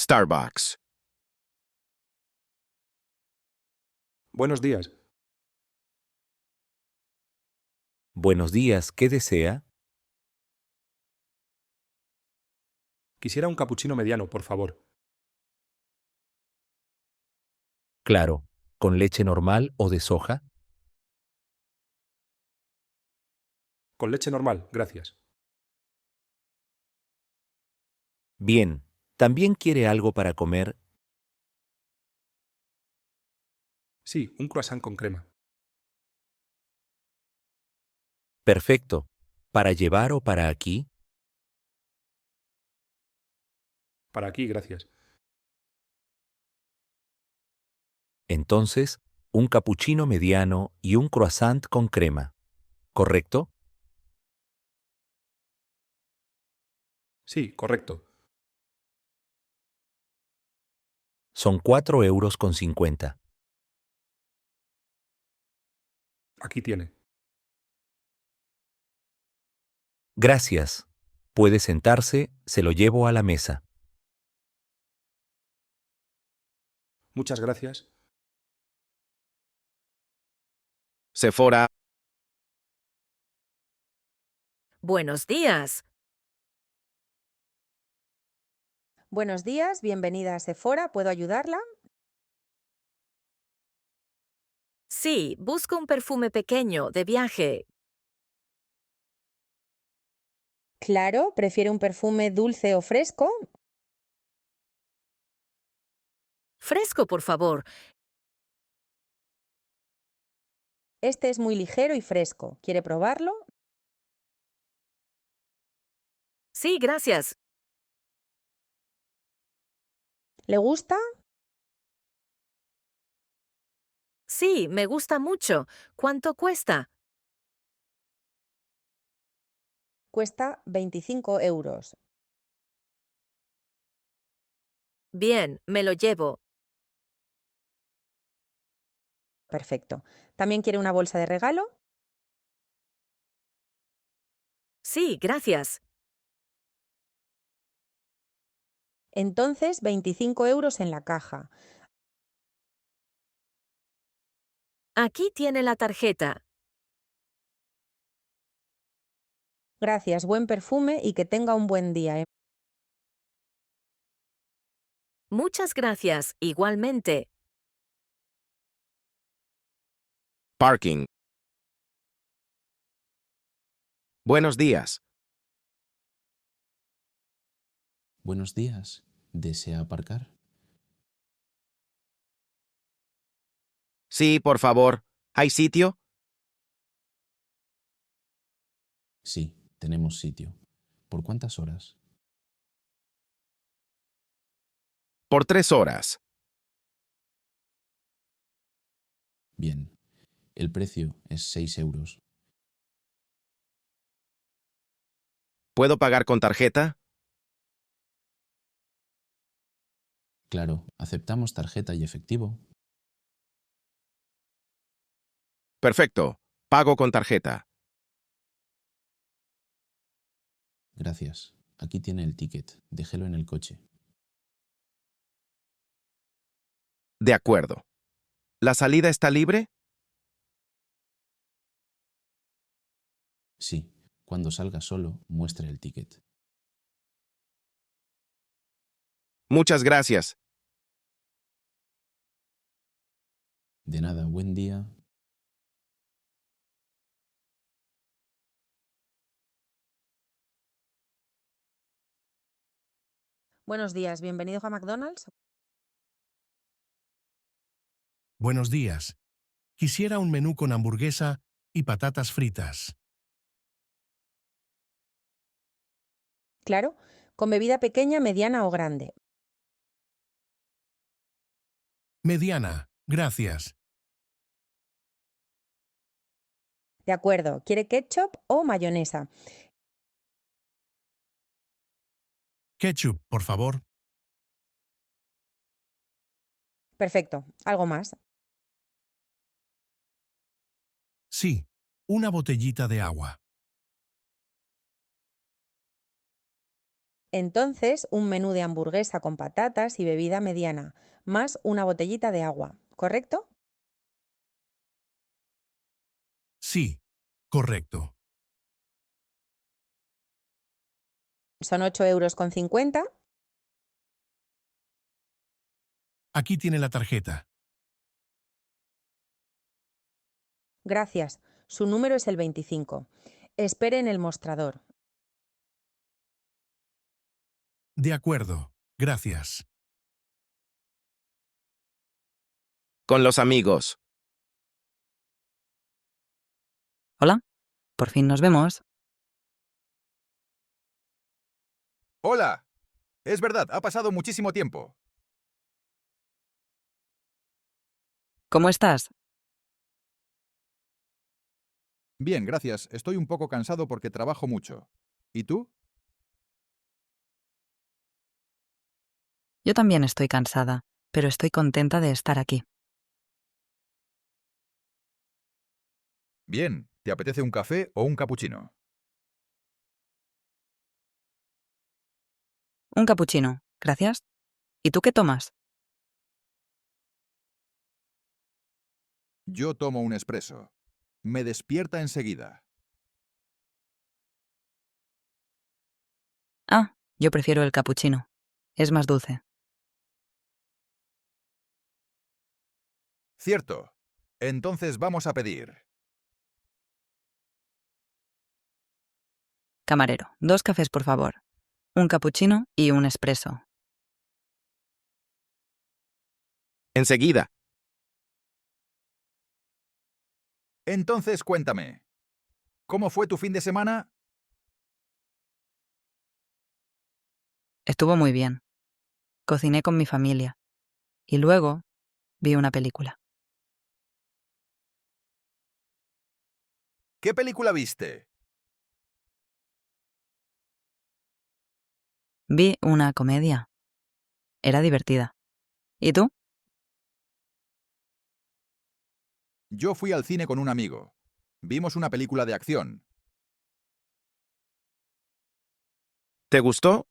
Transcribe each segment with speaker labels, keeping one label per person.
Speaker 1: Starbucks.
Speaker 2: Buenos días.
Speaker 3: Buenos días, ¿qué desea?
Speaker 2: Quisiera un capuchino mediano, por favor.
Speaker 3: Claro, ¿con leche normal o de soja?
Speaker 2: Con leche normal, gracias.
Speaker 3: Bien, ¿también quiere algo para comer?
Speaker 2: Sí, un croissant con crema.
Speaker 3: Perfecto. ¿Para llevar o para aquí?
Speaker 2: Para aquí, gracias.
Speaker 3: Entonces, un capuchino mediano y un croissant con crema. ¿Correcto?
Speaker 2: Sí, correcto.
Speaker 3: Son 4,50 €.
Speaker 2: Aquí tiene.
Speaker 3: Gracias. Puede sentarse, se lo llevo a la mesa.
Speaker 2: Muchas gracias.
Speaker 1: Sephora.
Speaker 4: Buenos días.
Speaker 5: Buenos días, bienvenida a Sephora, ¿puedo ayudarla?
Speaker 4: Sí, busco un perfume pequeño de viaje.
Speaker 5: Claro, ¿prefiere un perfume dulce o fresco?
Speaker 4: Fresco, por favor.
Speaker 5: Este es muy ligero y fresco. ¿Quiere probarlo?
Speaker 4: Sí, gracias.
Speaker 5: ¿Le gusta?
Speaker 4: Sí, me gusta mucho. ¿Cuánto cuesta?
Speaker 5: Cuesta 25 euros.
Speaker 4: Bien, me lo llevo.
Speaker 5: Perfecto. ¿También quiere una bolsa de regalo?
Speaker 4: Sí, gracias.
Speaker 5: Entonces, 25 euros en la caja.
Speaker 4: Aquí tiene la tarjeta.
Speaker 5: Gracias, buen perfume y que tenga un buen día, ¿eh?
Speaker 4: Muchas gracias, igualmente.
Speaker 1: Parking. Buenos días.
Speaker 6: Buenos días. ¿Desea aparcar?
Speaker 1: Sí, por favor. ¿Hay sitio?
Speaker 6: Sí, tenemos sitio. ¿Por cuántas horas?
Speaker 1: Por 3 horas.
Speaker 6: Bien. El precio es 6 euros.
Speaker 1: ¿Puedo pagar con tarjeta?
Speaker 6: Claro, aceptamos tarjeta y efectivo.
Speaker 1: Perfecto. Pago con tarjeta.
Speaker 6: Gracias. Aquí tiene el ticket. Déjelo en el coche.
Speaker 1: De acuerdo. ¿La salida está libre?
Speaker 6: Sí. Cuando salga solo, muestre el ticket.
Speaker 1: Muchas gracias.
Speaker 6: De nada, buen día.
Speaker 5: Buenos días, bienvenido a McDonald's.
Speaker 7: Buenos días. Quisiera un menú con hamburguesa y patatas fritas.
Speaker 5: Claro, con bebida pequeña, mediana o grande.
Speaker 7: Mediana, gracias.
Speaker 5: De acuerdo, ¿quiere ketchup o mayonesa?
Speaker 7: Ketchup, por favor.
Speaker 5: Perfecto, ¿algo más?
Speaker 7: Sí, una botellita de agua.
Speaker 5: Entonces, un menú de hamburguesa con patatas y bebida mediana, más una botellita de agua, ¿correcto?
Speaker 7: Sí, correcto.
Speaker 5: Son 8,50 €.
Speaker 7: Aquí tiene la tarjeta.
Speaker 5: Gracias. Su número es el 25. Espere en el mostrador.
Speaker 7: De acuerdo. Gracias.
Speaker 1: Con los amigos.
Speaker 8: Hola, por fin nos vemos.
Speaker 9: Hola. Es verdad, ha pasado muchísimo tiempo.
Speaker 8: ¿Cómo estás?
Speaker 9: Bien, gracias. Estoy un poco cansado porque trabajo mucho. ¿Y tú?
Speaker 8: Yo también estoy cansada, pero estoy contenta de estar aquí.
Speaker 9: Bien. ¿Te apetece un café o un capuchino?
Speaker 8: Un capuchino, gracias. ¿Y tú qué tomas?
Speaker 9: Yo tomo un espresso. Me despierta enseguida.
Speaker 8: Ah, yo prefiero el capuchino. Es más dulce.
Speaker 9: Cierto. Entonces vamos a pedir.
Speaker 8: Camarero, 2 cafés, por favor. Un capuchino y un espresso.
Speaker 1: Enseguida.
Speaker 9: Entonces cuéntame. ¿Cómo fue tu fin de semana?
Speaker 8: Estuvo muy bien. Cociné con mi familia. Y luego vi una película.
Speaker 9: ¿Qué película viste?
Speaker 8: Vi una comedia. Era divertida. ¿Y tú?
Speaker 9: Yo fui al cine con un amigo. Vimos una película de acción.
Speaker 1: ¿Te gustó?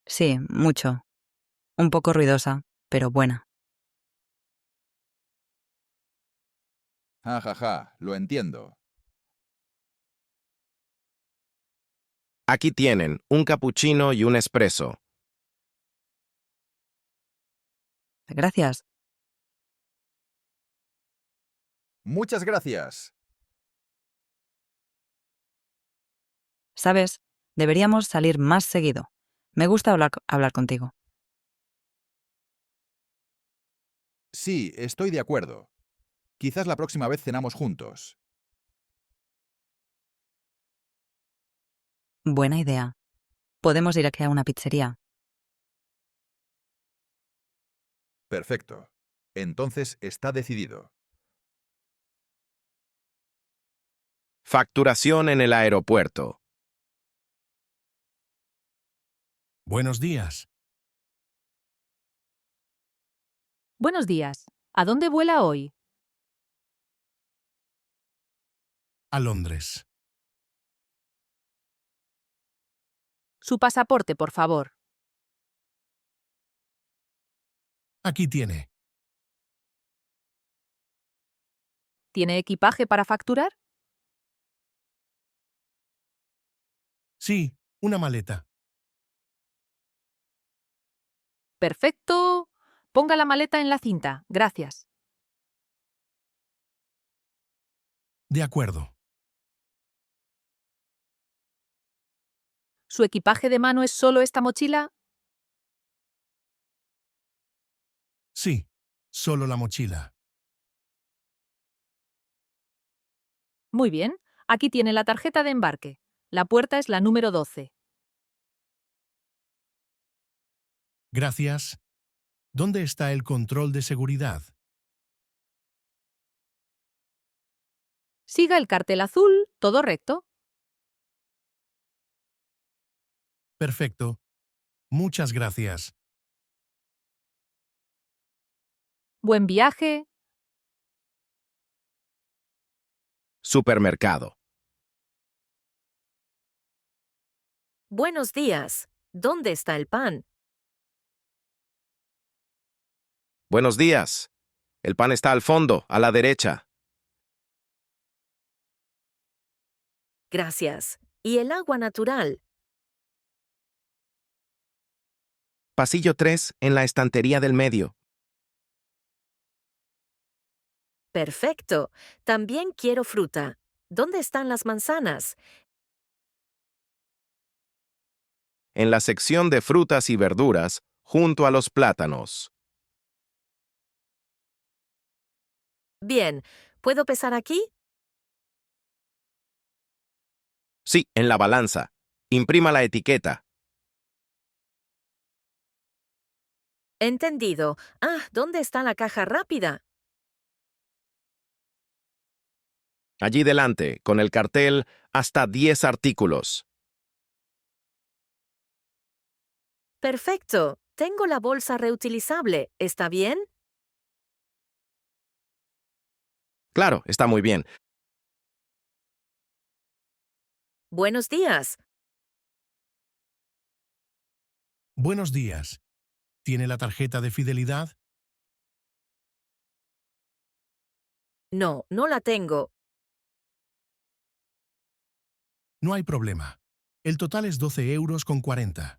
Speaker 8: Sí, mucho. Un poco ruidosa, pero buena.
Speaker 9: Ja, ja, ja, lo entiendo.
Speaker 1: Aquí tienen un capuchino y un espresso.
Speaker 8: Gracias.
Speaker 9: Muchas gracias.
Speaker 8: ¿Sabes? Deberíamos salir más seguido. Me gusta hablar contigo.
Speaker 9: Sí, estoy de acuerdo. Quizás la próxima vez cenamos juntos.
Speaker 8: Buena idea. Podemos ir aquí a una pizzería.
Speaker 9: Perfecto. Entonces está decidido.
Speaker 1: Facturación en el aeropuerto.
Speaker 7: Buenos días.
Speaker 10: Buenos días. ¿A dónde vuela hoy?
Speaker 7: A Londres.
Speaker 10: Su pasaporte, por favor.
Speaker 7: Aquí tiene.
Speaker 10: ¿Tiene equipaje para facturar?
Speaker 7: Sí, una maleta.
Speaker 10: Perfecto. Ponga la maleta en la cinta. Gracias.
Speaker 7: De acuerdo.
Speaker 10: ¿Su equipaje de mano es solo esta mochila?
Speaker 7: Sí, solo la mochila.
Speaker 10: Muy bien. Aquí tiene la tarjeta de embarque. La puerta es la número 12.
Speaker 7: Gracias. ¿Dónde está el control de seguridad?
Speaker 10: Siga el cartel azul, todo recto.
Speaker 7: Perfecto. Muchas gracias.
Speaker 10: Buen viaje.
Speaker 1: Supermercado.
Speaker 4: Buenos días. ¿Dónde está el pan?
Speaker 1: Buenos días. El pan está al fondo, a la derecha.
Speaker 4: Gracias. ¿Y el agua natural?
Speaker 1: Pasillo 3, en la estantería del medio.
Speaker 4: Perfecto. También quiero fruta. ¿Dónde están las manzanas?
Speaker 1: En la sección de frutas y verduras, junto a los plátanos.
Speaker 4: Bien. ¿Puedo pesar aquí?
Speaker 1: Sí, en la balanza. Imprima la etiqueta.
Speaker 4: Entendido. Ah, ¿dónde está la caja rápida?
Speaker 1: Allí delante, con el cartel, hasta 10 artículos.
Speaker 4: Perfecto. Tengo la bolsa reutilizable. ¿Está bien?
Speaker 1: Claro, está muy bien.
Speaker 4: Buenos días.
Speaker 7: Buenos días. ¿Tiene la tarjeta de fidelidad?
Speaker 4: No, no la tengo.
Speaker 7: No hay problema. El total es 12,40 €.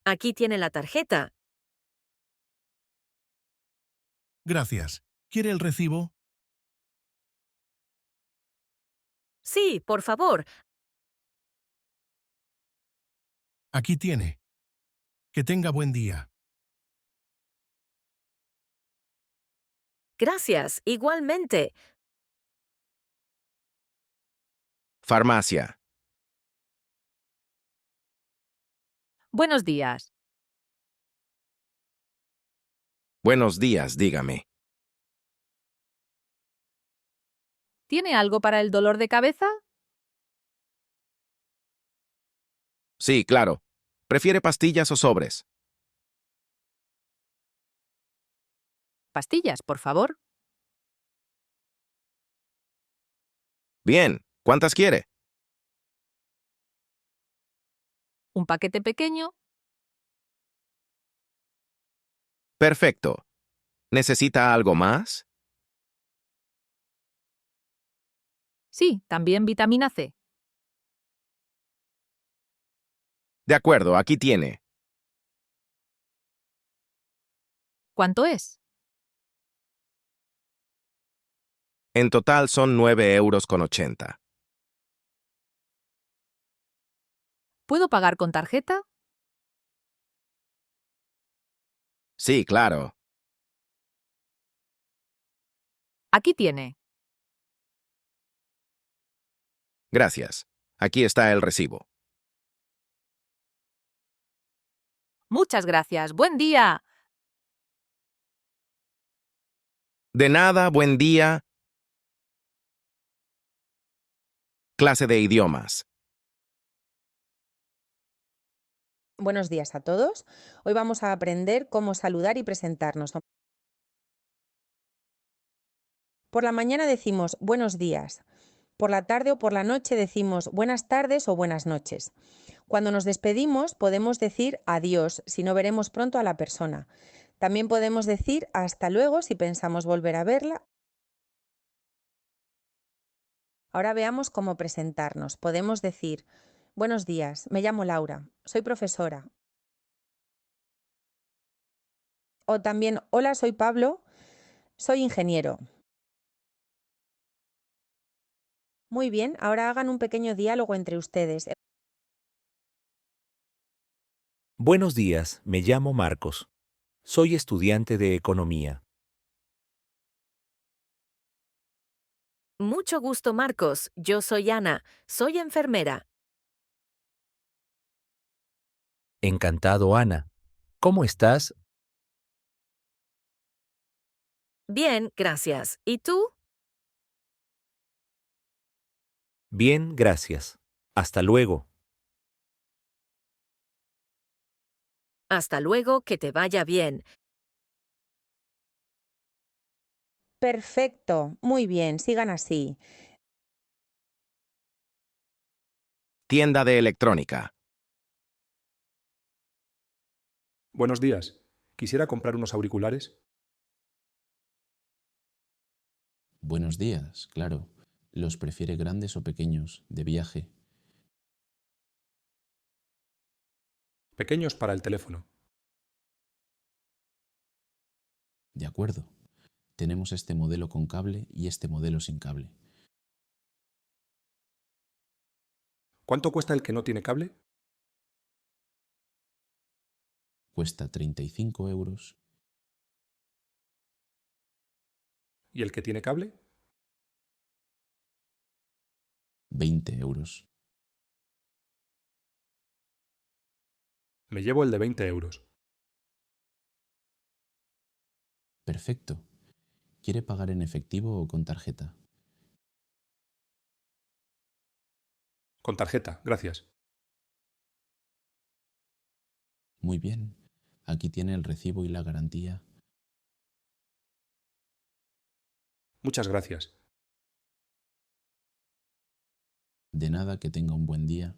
Speaker 4: Aquí tiene la tarjeta.
Speaker 7: Gracias. ¿Quiere el recibo?
Speaker 4: Sí, por favor.
Speaker 7: Aquí tiene. Que tenga buen día.
Speaker 4: Gracias, igualmente.
Speaker 1: Farmacia.
Speaker 10: Buenos días.
Speaker 1: Buenos días, dígame.
Speaker 10: ¿Tiene algo para el dolor de cabeza?
Speaker 1: Sí, claro. ¿Prefiere pastillas o sobres?
Speaker 10: Pastillas, por favor.
Speaker 1: Bien. ¿Cuántas quiere?
Speaker 10: Un paquete pequeño.
Speaker 1: Perfecto. ¿Necesita algo más?
Speaker 10: Sí, también vitamina C.
Speaker 1: De acuerdo, aquí tiene.
Speaker 10: ¿Cuánto es?
Speaker 1: En total son 9,80 €.
Speaker 10: ¿Puedo pagar con tarjeta?
Speaker 1: Sí, claro.
Speaker 10: Aquí tiene.
Speaker 1: Gracias. Aquí está el recibo.
Speaker 10: Muchas gracias. Buen día.
Speaker 1: De nada, buen día. Clase de idiomas.
Speaker 5: Buenos días a todos. Hoy vamos a aprender cómo saludar y presentarnos. Por la mañana decimos buenos días. Por la tarde o por la noche decimos buenas tardes o buenas noches. Cuando nos despedimos podemos decir adiós si no veremos pronto a la persona. También podemos decir hasta luego si pensamos volver a verla. Ahora veamos cómo presentarnos. Podemos decir buenos días, me llamo Laura, soy profesora. O también hola, soy Pablo, soy ingeniero. Muy bien, ahora hagan un pequeño diálogo entre ustedes.
Speaker 3: Buenos días, me llamo Marcos. Soy estudiante de economía.
Speaker 4: Mucho gusto, Marcos. Yo soy Ana. Soy enfermera.
Speaker 3: Encantado, Ana. ¿Cómo estás?
Speaker 4: Bien, gracias. ¿Y tú?
Speaker 3: Bien, gracias. Hasta luego.
Speaker 4: Hasta luego, que te vaya bien.
Speaker 5: Perfecto, muy bien, sigan así.
Speaker 1: Tienda de electrónica.
Speaker 2: Buenos días. Quisiera comprar unos auriculares.
Speaker 6: Buenos días, claro. ¿Los prefiere grandes o pequeños, de viaje?
Speaker 2: Pequeños para el teléfono.
Speaker 6: De acuerdo. Tenemos este modelo con cable y este modelo sin cable.
Speaker 2: ¿Cuánto cuesta el que no tiene cable?
Speaker 6: Cuesta 35 euros.
Speaker 2: ¿Y el que tiene cable?
Speaker 6: 20 euros.
Speaker 2: Me llevo el de 20 euros.
Speaker 6: Perfecto. ¿Quiere pagar en efectivo o con tarjeta?
Speaker 2: Con tarjeta, gracias.
Speaker 6: Muy bien. Aquí tiene el recibo y la garantía.
Speaker 2: Muchas gracias.
Speaker 6: De nada, que tenga un buen día.